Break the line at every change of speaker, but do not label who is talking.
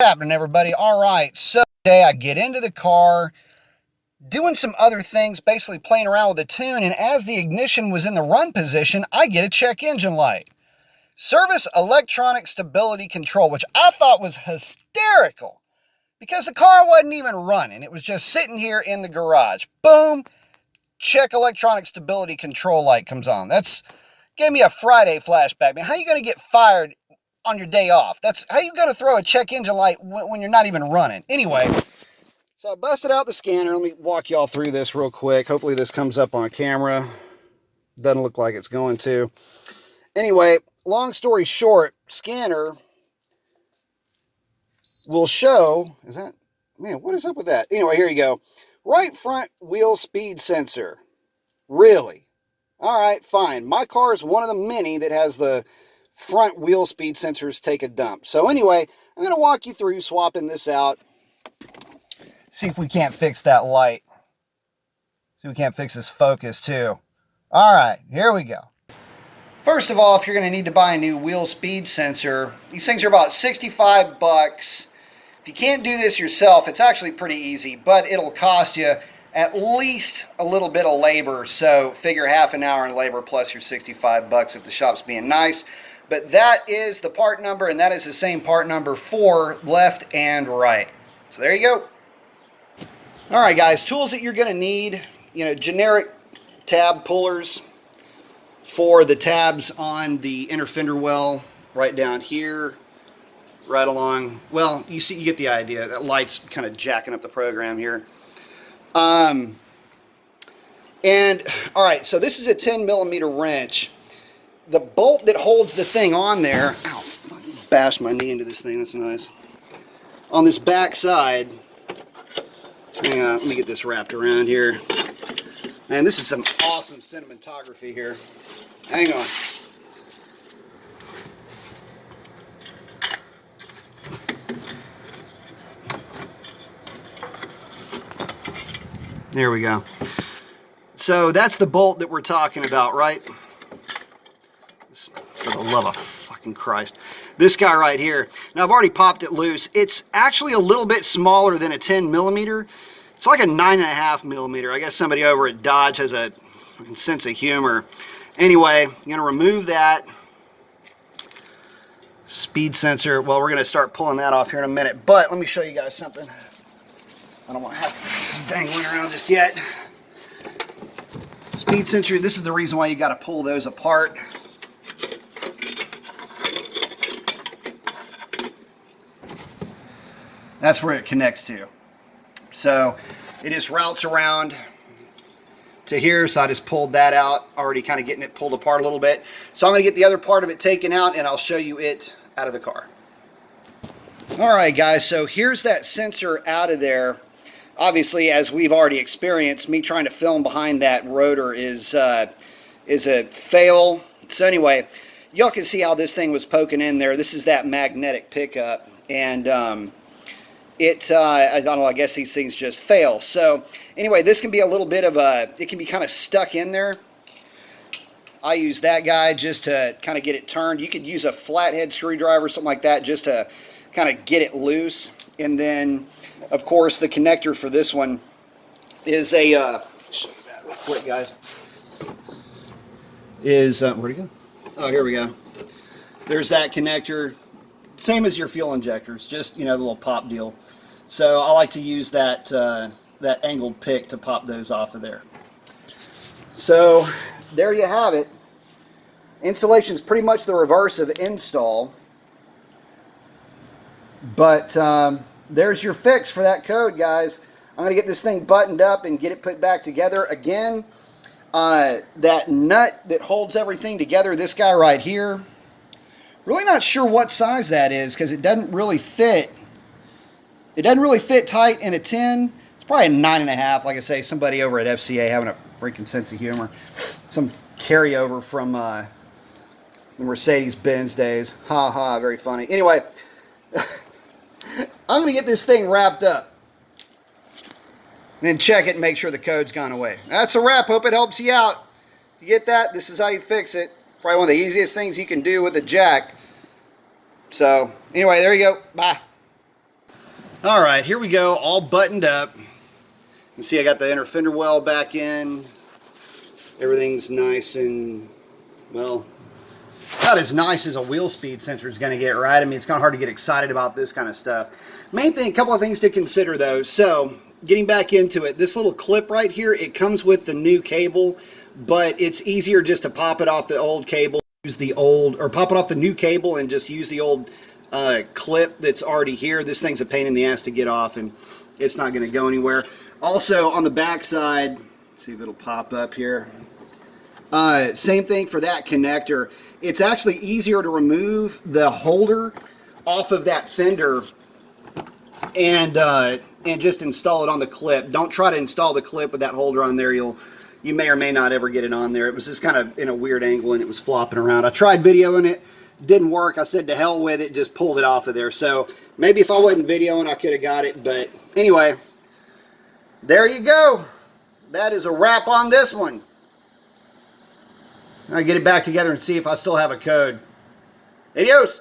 What's happening, everybody? All right, so today I get into the car, doing some other things, basically playing around with the tune, and as the ignition was in the run position, I get a check engine light. Service electronic stability control, which I thought was hysterical because the car wasn't even running. It was just sitting here in the garage. Boom, check electronic stability control light comes on. That's gave me a Friday flashback. Man, how are you going to get fired on your day off? That's how you going to throw a check engine light when you're not even running. Anyway, so I busted out the scanner. Let me walk y'all through this real quick. Hopefully this comes up on camera. Doesn't look like it's going to. Anyway, long story short, scanner will show, is that, man, what is up with that? Anyway, here you go. Right front wheel speed sensor. Really? All right, fine. My car is one of the many that has the front wheel speed sensors take a dump. So anyway, I'm going to walk you through swapping this out. See if we can't fix that light. See if we can't fix this focus too. All right, here we go. First of all, if you're going to need to buy a new wheel speed sensor, these things are about 65 bucks. If you can't do this yourself, it's actually pretty easy, but it'll cost you at least a little bit of labor. So figure half an hour in labor plus your 65 bucks if the shop's being nice. But that is the part number, and that is the same part number for left and right. So there you go. All right, guys, tools that you're going to need, generic tab pullers for the tabs on the inner fender well right down here, right along. Well, you get the idea. That light's kind of jacking up the program here. And all right, so this is a 10 millimeter wrench. The bolt that holds the thing on there, ow, fucking bashed my knee into this thing, that's nice. On this back side, hang on, let me get this wrapped around here. Man, this is some awesome cinematography here. Hang on. There we go. So that's the bolt that we're talking about, right? For the love of fucking Christ. This guy right here. Now I've already popped it loose. It's actually a little bit smaller than a 10 millimeter. It's like a 9.5 millimeter. I guess somebody over at Dodge has a sense of humor. Anyway, I'm going to remove that speed sensor. Well, we're going to start pulling that off here in a minute. But let me show you guys something. I don't want to have this dangling around just yet. Speed sensor, this is the reason why you got to pull those apart. That's where it connects to. So it just routes around to here, so I just pulled that out, already kind of getting it pulled apart a little bit. So I'm going to get the other part of it taken out, and I'll show you it out of the car. All right, guys, so here's that sensor out of there. Obviously, as we've already experienced, me trying to film behind that rotor is a fail. So anyway, y'all can see how this thing was poking in there. This is that magnetic pickup, and I don't know, I guess these things just fail. So anyway, this can be a little bit of it can be kind of stuck in there. I use that guy just to kind of get it turned. You could use a flathead screwdriver, something like that, just to kind of get it loose. And then, of course, the connector for this one is a, show you that real quick, guys, is, where'd it go? Oh, here we go. There's that connector. Same as your fuel injectors, just, the little pop deal. So I like to use that that angled pick to pop those off of there. So there you have it. Installation is pretty much the reverse of install. But there's your fix for that code, guys. I'm going to get this thing buttoned up and get it put back together. Again, that nut that holds everything together, this guy right here, really not sure what size that is because it doesn't really fit. It doesn't really fit tight in a 10. It's probably a 9.5. Like I say, somebody over at FCA having a freaking sense of humor. Some carryover from the Mercedes-Benz days. Ha ha, very funny. Anyway, I'm going to get this thing wrapped up. Then check it and make sure the code's gone away. That's a wrap. Hope it helps you out. You get that? This is how you fix it. Probably one of the easiest things you can do with a jack. So, anyway, there you go. Bye. All right, here we go, all buttoned up. You see I got the inner fender well back in. Everything's nice and, well, about as nice as a wheel speed sensor is going to get, right? I mean, it's kind of hard to get excited about this kind of stuff. Main thing, a couple of things to consider though. So, getting back into it, this little clip right here, it comes with the new cable, but it's easier just to pop it off the old cable, use the old, or pop it off the new cable and just use the old clip that's already here. This thing's a pain in the ass to get off, and it's not going to go anywhere. Also, on the back side, see if it'll pop up here. Same thing for that connector. It's actually easier to remove the holder off of that fender and just install it on the clip. Don't try to install the clip with that holder on there. You may or may not ever get it on there. It was just kind of in a weird angle and it was flopping around. I tried videoing it, didn't work. I said to hell with it, just pulled it off of there. So maybe if I wasn't videoing, I could have got it. But anyway, there you go. That is a wrap on this one. I'll get it back together and see if I still have a code. Adios!